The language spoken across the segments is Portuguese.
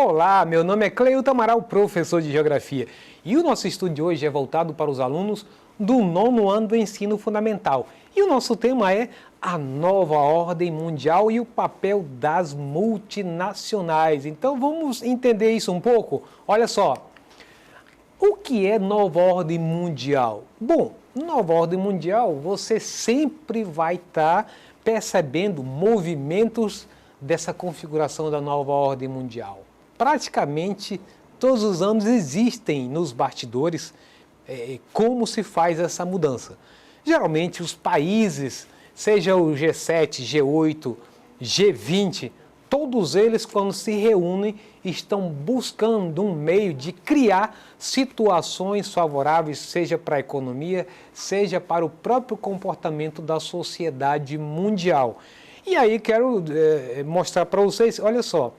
Olá, meu nome é Cleilton Amaral, professor de Geografia. E o nosso estudo de hoje é voltado para os alunos do nono ano do ensino fundamental. E o nosso tema é a nova ordem mundial e o papel das multinacionais. Então vamos entender isso um pouco? Olha só, o que é nova ordem mundial? Bom, nova ordem mundial, você sempre vai estar percebendo movimentos dessa configuração da nova ordem mundial. Praticamente todos os anos existem nos bastidores como se faz essa mudança. Geralmente os países, seja o G7, G8, G20, todos eles quando se reúnem estão buscando um meio de criar situações favoráveis, seja para a economia, seja para o próprio comportamento da sociedade mundial. E aí quero mostrar para vocês, olha só,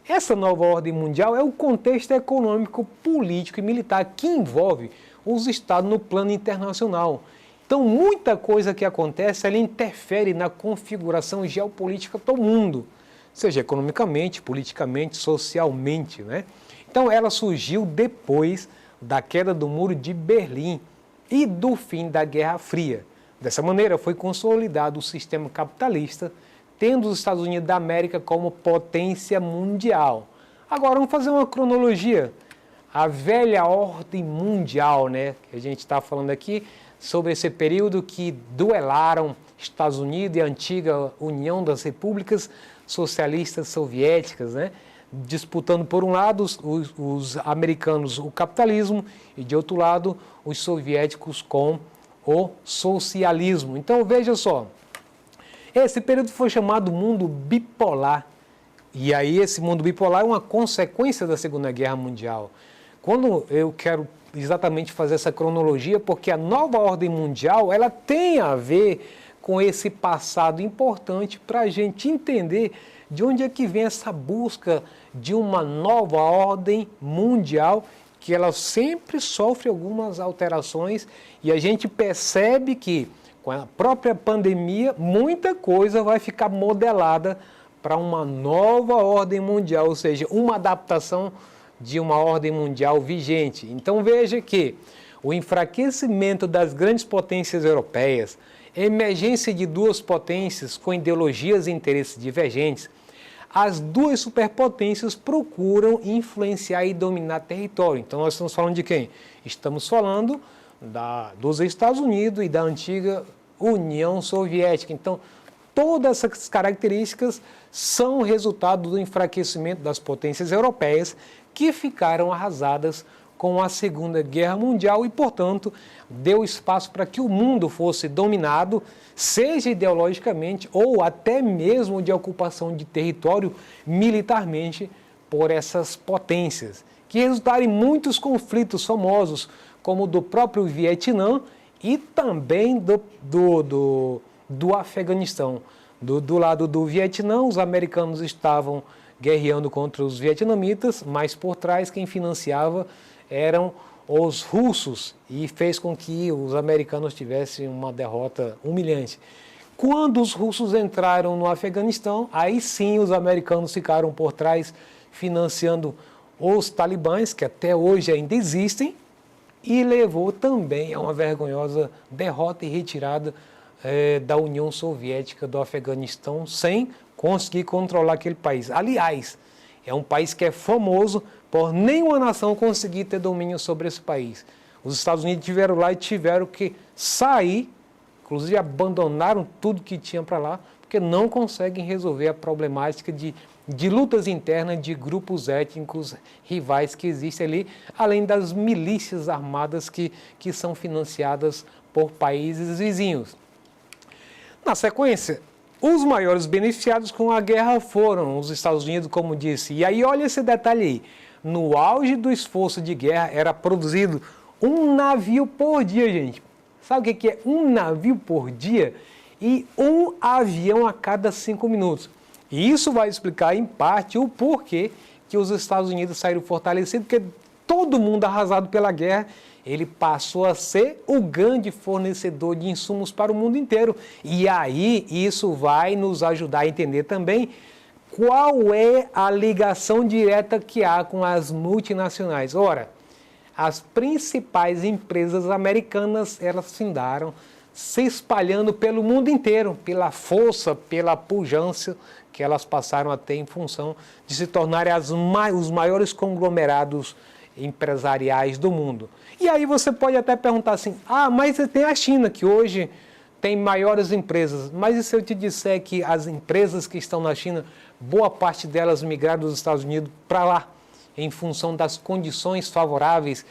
essa nova ordem mundial é o contexto econômico, político e militar que envolve os estados no plano internacional. Então, muita coisa que acontece, ela interfere na configuração geopolítica do mundo, seja economicamente, politicamente, socialmente, né? Então, ela surgiu depois da queda do Muro de Berlim e do fim da Guerra Fria. Dessa maneira, foi consolidado o sistema capitalista, tendo os Estados Unidos da América como potência mundial. Agora, vamos fazer uma cronologia. A velha ordem mundial, né, que a gente está falando aqui, sobre esse período que duelaram Estados Unidos e a antiga União das Repúblicas Socialistas Soviéticas, né, disputando por um lado os americanos o capitalismo e de outro lado os soviéticos com o socialismo. Então veja só, esse período foi chamado mundo bipolar. E aí esse mundo bipolar é uma consequência da Segunda Guerra Mundial. Quando eu quero exatamente fazer essa cronologia, porque a nova ordem mundial ela tem a ver com esse passado importante para a gente entender de onde é que vem essa busca de uma nova ordem mundial, que ela sempre sofre algumas alterações e a gente percebe que com a própria pandemia muita coisa vai ficar modelada para uma nova ordem mundial, ou seja, uma adaptação de uma ordem mundial vigente. Então veja que o enfraquecimento das grandes potências europeias, a emergência de duas potências com ideologias e interesses divergentes, as duas superpotências procuram influenciar e dominar território. Então nós estamos falando de quem? Estamos falando dos Estados Unidos e da antiga União Soviética. Então todas essas características são resultado do enfraquecimento das potências europeias que ficaram arrasadas com a Segunda Guerra Mundial e, portanto, deu espaço para que o mundo fosse dominado, seja ideologicamente ou até mesmo de ocupação de território militarmente por essas potências, que resultaram em muitos conflitos famosos, como o do próprio Vietnã e também do Afeganistão. Do lado do Vietnã, os americanos estavam guerreando contra os vietnamitas, mas por trás quem financiava eram os russos e fez com que os americanos tivessem uma derrota humilhante. Quando os russos entraram no Afeganistão, aí sim os americanos ficaram por trás financiando os talibãs, que até hoje ainda existem, e levou também a uma vergonhosa derrota e retirada da União Soviética do Afeganistão sem conseguir controlar aquele país. Aliás, é um país que é famoso por nenhuma nação conseguir ter domínio sobre esse país. Os Estados Unidos estiveram lá e tiveram que sair, inclusive abandonaram tudo que tinha para lá, porque não conseguem resolver a problemática de lutas internas de grupos étnicos rivais que existem ali, além das milícias armadas que são financiadas por países vizinhos. Na sequência, os maiores beneficiados com a guerra foram os Estados Unidos, como disse. E aí olha esse detalhe aí, no auge do esforço de guerra era produzido um navio por dia, gente. Sabe o que é um navio por dia? E um avião a cada 5 minutos. E isso vai explicar, em parte, o porquê que os Estados Unidos saíram fortalecidos, porque todo mundo arrasado pela guerra, ele passou a ser o grande fornecedor de insumos para o mundo inteiro. E aí, isso vai nos ajudar a entender também qual é a ligação direta que há com as multinacionais? Ora, as principais empresas americanas, elas findaram se espalhando pelo mundo inteiro, pela força, pela pujança que elas passaram a ter em função de se tornarem os maiores conglomerados empresariais do mundo. E aí você pode até perguntar assim, mas tem a China, que hoje tem maiores empresas, mas e se eu te disser que as empresas que estão na China, boa parte delas migraram dos Estados Unidos para lá, em função das condições favoráveis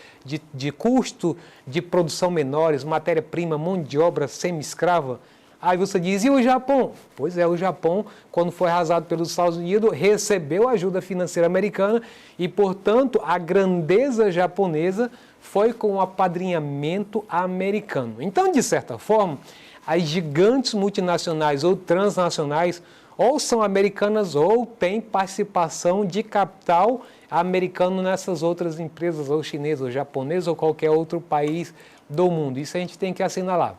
de custo de produção menores, matéria-prima, mão de obra semi-escrava? Aí você diz, e o Japão? Pois é, o Japão, quando foi arrasado pelos Estados Unidos, recebeu ajuda financeira americana e, portanto, a grandeza japonesa foi com o apadrinhamento americano. Então, de certa forma, as gigantes multinacionais ou transnacionais ou são americanas ou têm participação de capital americano nessas outras empresas, ou chinesas, ou japonesas, ou qualquer outro país do mundo. Isso a gente tem que assinalar.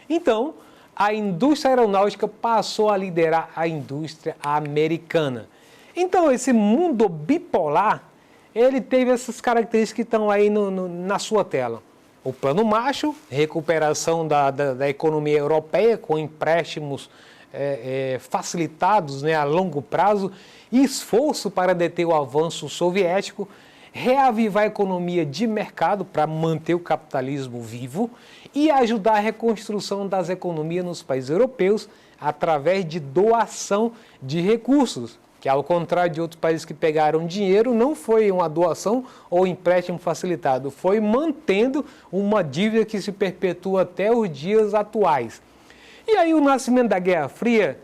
Então, a indústria aeronáutica passou a liderar a indústria americana. Então, esse mundo bipolar, ele teve essas características que estão aí na sua tela. O plano Marshall, recuperação da economia europeia com empréstimos facilitados, né, a longo prazo, esforço para deter o avanço soviético, reavivar a economia de mercado para manter o capitalismo vivo e ajudar a reconstrução das economias nos países europeus através de doação de recursos, que ao contrário de outros países que pegaram dinheiro, não foi uma doação ou empréstimo facilitado, foi mantendo uma dívida que se perpetua até os dias atuais. E aí o nascimento da Guerra Fria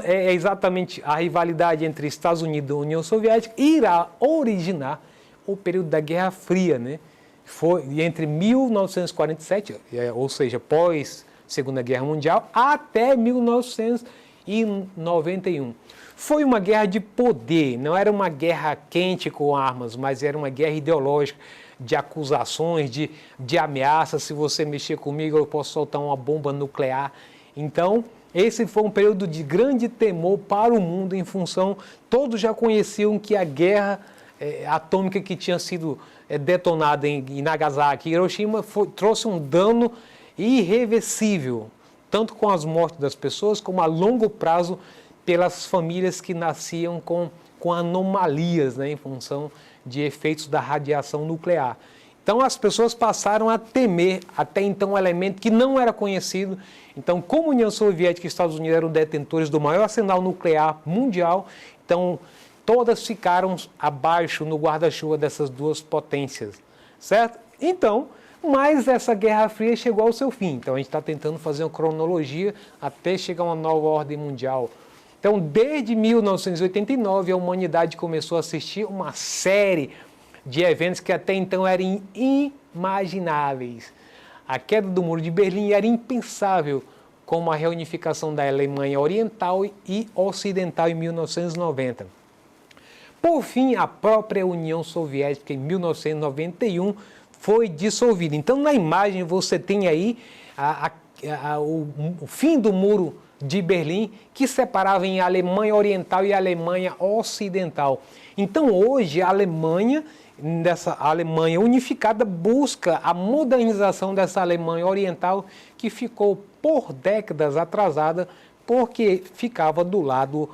é exatamente a rivalidade entre Estados Unidos e União Soviética, irá originar o período da Guerra Fria, né? Foi entre 1947, ou seja, pós Segunda Guerra Mundial, até 1991. Foi uma guerra de poder, não era uma guerra quente com armas, mas era uma guerra ideológica, de acusações, de ameaças. Se você mexer comigo, eu posso soltar uma bomba nuclear. Então, esse foi um período de grande temor para o mundo em função, todos já conheciam que a guerra atômica que tinha sido detonada em Nagasaki e Hiroshima trouxe um dano irreversível, tanto com as mortes das pessoas, como a longo prazo pelas famílias que nasciam com anomalias, né, em função de efeitos da radiação nuclear. Então as pessoas passaram a temer até então um elemento que não era conhecido. Então, como a União Soviética e Estados Unidos eram detentores do maior arsenal nuclear mundial, então todas ficaram abaixo no guarda-chuva dessas duas potências, certo? Então, mas essa Guerra Fria chegou ao seu fim. Então a gente está tentando fazer uma cronologia até chegar a uma nova ordem mundial. Então, desde 1989, a humanidade começou a assistir uma série de eventos que até então eram inimagináveis. A queda do Muro de Berlim era impensável, como a reunificação da Alemanha Oriental e Ocidental em 1990. Por fim, a própria União Soviética, em 1991, foi dissolvida. Então, na imagem, você tem aí o fim do Muro de Berlim, que separava em Alemanha Oriental e Alemanha Ocidental. Então, hoje, a Alemanha, dessa Alemanha unificada, busca a modernização dessa Alemanha Oriental, que ficou por décadas atrasada, porque ficava do lado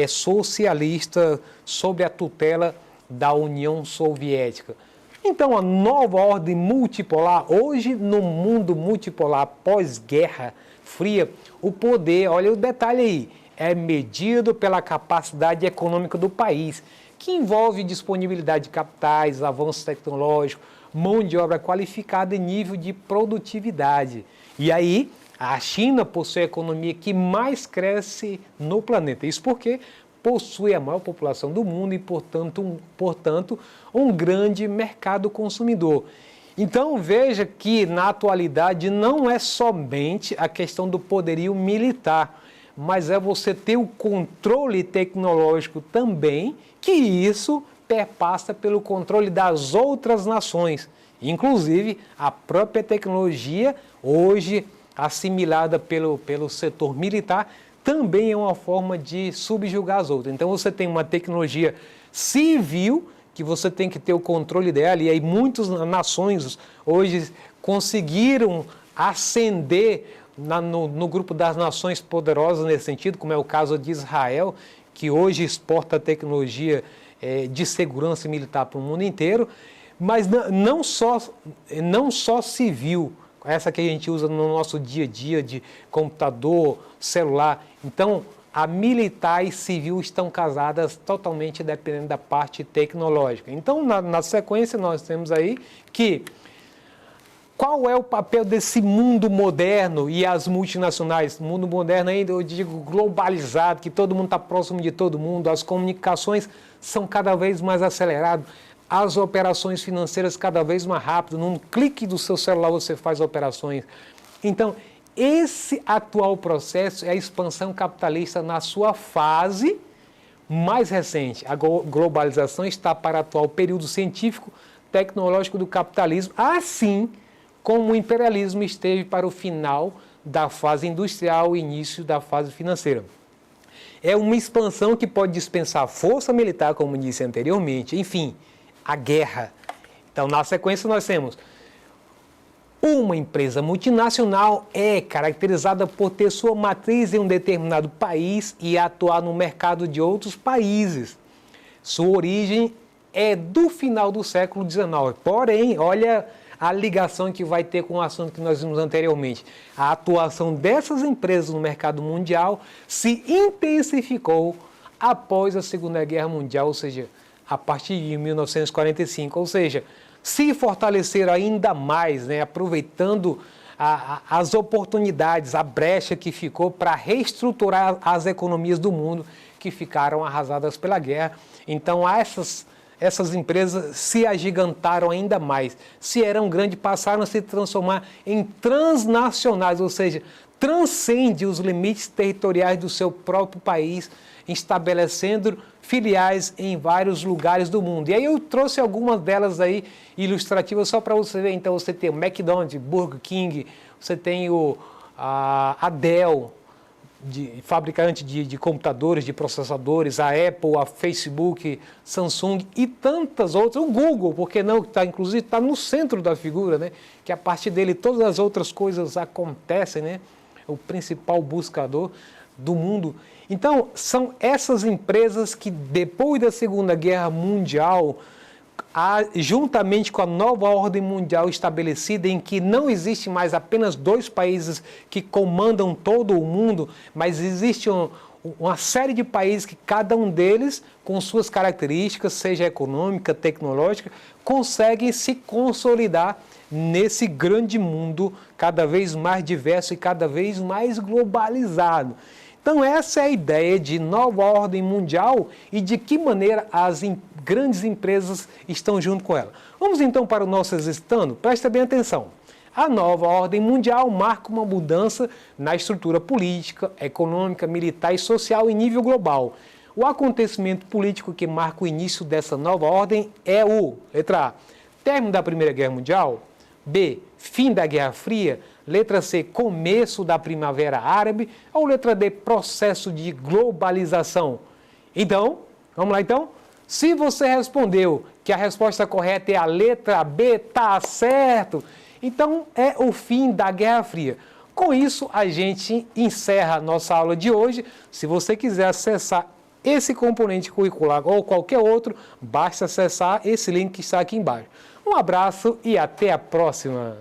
socialista, sob a tutela da União Soviética. Então, a nova ordem multipolar, hoje no mundo multipolar pós-guerra fria, o poder, olha o detalhe aí, é medido pela capacidade econômica do país, que envolve disponibilidade de capitais, avanço tecnológico, mão de obra qualificada e nível de produtividade. E aí, a China possui a economia que mais cresce no planeta. Isso porque possui a maior população do mundo e, portanto, um grande mercado consumidor. Então, veja que, na atualidade, não é somente a questão do poderio militar, mas é você ter o controle tecnológico também, que isso perpassa pelo controle das outras nações. Inclusive, a própria tecnologia, hoje assimilada pelo setor militar, também é uma forma de subjugar as outras. Então você tem uma tecnologia civil que você tem que ter o controle dela, e aí muitas nações hoje conseguiram ascender no grupo das nações poderosas nesse sentido, como é o caso de Israel, que hoje exporta tecnologia de segurança militar para o mundo inteiro, mas não só civil, essa que a gente usa no nosso dia a dia de computador, celular. Então, a militar e civil estão casadas totalmente dependendo da parte tecnológica. Então, na sequência, nós temos aí que qual é o papel desse mundo moderno e as multinacionais? Mundo moderno ainda, eu digo globalizado, que todo mundo está próximo de todo mundo, as comunicações são cada vez mais aceleradas, as operações financeiras cada vez mais rápido, num clique do seu celular você faz operações. Então, esse atual processo é a expansão capitalista na sua fase mais recente. A globalização está para o atual período científico, tecnológico do capitalismo, assim como o imperialismo esteve para o final da fase industrial e início da fase financeira. É uma expansão que pode dispensar força militar, como disse anteriormente, enfim, a guerra. Então, na sequência, nós temos uma empresa multinacional é caracterizada por ter sua matriz em um determinado país e atuar no mercado de outros países. Sua origem é do final do século XIX. Porém, olha a ligação que vai ter com o assunto que nós vimos anteriormente. A atuação dessas empresas no mercado mundial se intensificou após a Segunda Guerra Mundial, ou seja, a partir de 1945, ou seja, se fortaleceram ainda mais, né, aproveitando as oportunidades, a brecha que ficou para reestruturar as economias do mundo que ficaram arrasadas pela guerra. Então, essas empresas se agigantaram ainda mais. Se eram grandes, passaram a se transformar em transnacionais, ou seja, transcende os limites territoriais do seu próprio país, estabelecendo filiais em vários lugares do mundo. E aí eu trouxe algumas delas aí ilustrativas só para você ver. Então você tem o McDonald's, Burger King, você tem a Dell, fabricante de computadores, de processadores, a Apple, a Facebook, Samsung e tantas outras, o Google, porque não, inclusive está no centro da figura, né? Que a partir dele todas as outras coisas acontecem, né? O principal buscador do mundo. Então, são essas empresas que depois da Segunda Guerra Mundial, juntamente com a nova ordem mundial estabelecida, em que não existe mais apenas 2 países que comandam todo o mundo, mas existe uma série de países que cada um deles, com suas características, seja econômica, tecnológica, conseguem se consolidar nesse grande mundo cada vez mais diverso e cada vez mais globalizado. Então essa é a ideia de nova ordem mundial e de que maneira as grandes empresas estão junto com ela. Vamos então para o nosso exercitando? Presta bem atenção. A nova ordem mundial marca uma mudança na estrutura política, econômica, militar e social em nível global. O acontecimento político que marca o início dessa nova ordem é o, letra A, término da Primeira Guerra Mundial, B, fim da Guerra Fria, letra C, começo da Primavera Árabe, ou letra D, processo de globalização? Então, vamos lá então? Se você respondeu que a resposta correta é a letra B, tá certo. Então, é o fim da Guerra Fria. Com isso, a gente encerra a nossa aula de hoje. Se você quiser acessar esse componente curricular ou qualquer outro, basta acessar esse link que está aqui embaixo. Um abraço e até a próxima!